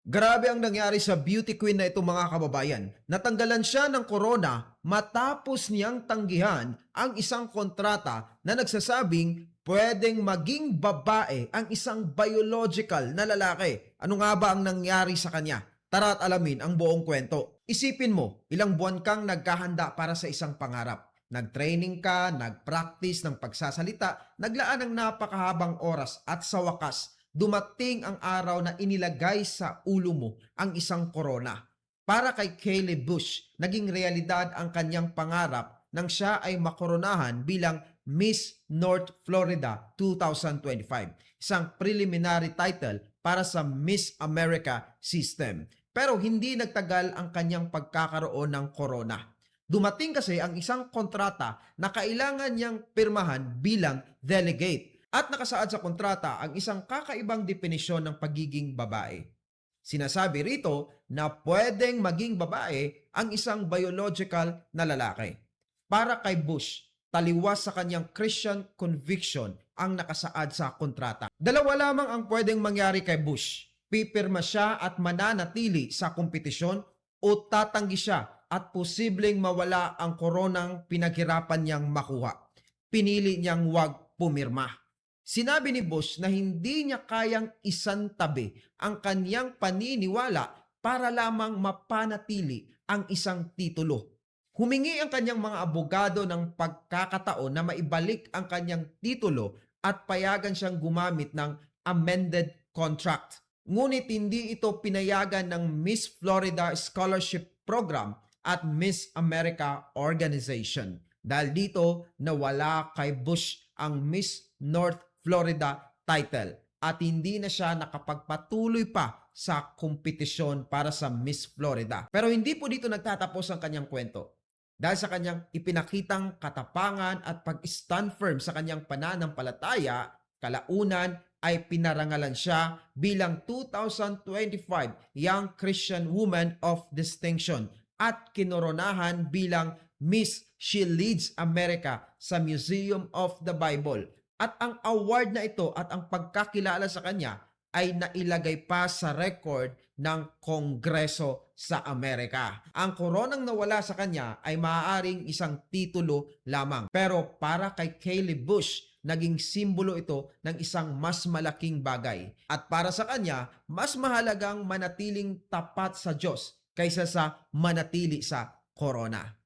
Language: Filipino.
Grabe ang nangyari sa beauty queen na ito mga kababayan. Natanggalan siya ng corona matapos niyang tanggihan ang isang kontrata na nagsasabing pwedeng maging babae ang isang biological na lalaki. Ano nga ba ang nangyari sa kanya? Tara at alamin ang buong kwento. Isipin mo, ilang buwan kang nagkahanda para sa isang pangarap. Nag-training ka, nag-practice ng pagsasalita, naglaan ng napakahabang oras at sa wakas, dumating ang araw na inilagay sa ulo mo ang isang korona. Para kay Caleb Bush, naging realidad ang kanyang pangarap nang siya ay makoronahan bilang Miss North Florida 2025, isang preliminary title para sa Miss America system. Pero hindi nagtagal ang kanyang pagkakaroon ng corona. Dumating kasi ang isang kontrata na kailangan niyang pirmahan bilang delegate. At nakasaad sa kontrata ang isang kakaibang definisyon ng pagiging babae. Sinasabi rito na pwedeng maging babae ang isang biological na lalaki. Para kay Bush, taliwas sa kanyang Christian conviction ang nakasaad sa kontrata. Dalawa lamang ang pwedeng mangyari kay Bush. Pipirma siya at mananatili sa kompetisyon o tatanggi siya at posibleng mawala ang koronang pinaghirapan niyang makuha. Pinili niyang huwag pumirma. Sinabi ni Bush na hindi niya kayang isantabi ang kanyang paniniwala para lamang mapanatili ang isang titulo. Humingi ang kanyang mga abogado ng pagkakataon na maibalik ang kanyang titulo at payagan siyang gumamit ng amended contract. Ngunit hindi ito pinayagan ng Miss Florida Scholarship Program at Miss America Organization. Dahil dito nawala kay Bush ang Miss North Florida title at hindi na siya nakapagpatuloy pa sa kompetisyon para sa Miss Florida. Pero hindi po dito nagtatapos ang kanyang kwento. Dahil sa kanyang ipinakitang katapangan at pag-stand firm sa kanyang pananampalataya, kalaunan ay pinarangalan siya bilang 2025 Young Christian Woman of Distinction at kinoronahan bilang Miss She Leads America sa Museum of the Bible. At ang award na ito at ang pagkakilala sa kanya ay nailagay pa sa record ng Kongreso sa Amerika. Ang koronang nawala sa kanya ay maaaring isang titulo lamang. Pero para kay Caleb Bush, naging simbolo ito ng isang mas malaking bagay. At para sa kanya, mas mahalagang manatiling tapat sa Diyos kaysa sa manatili sa corona.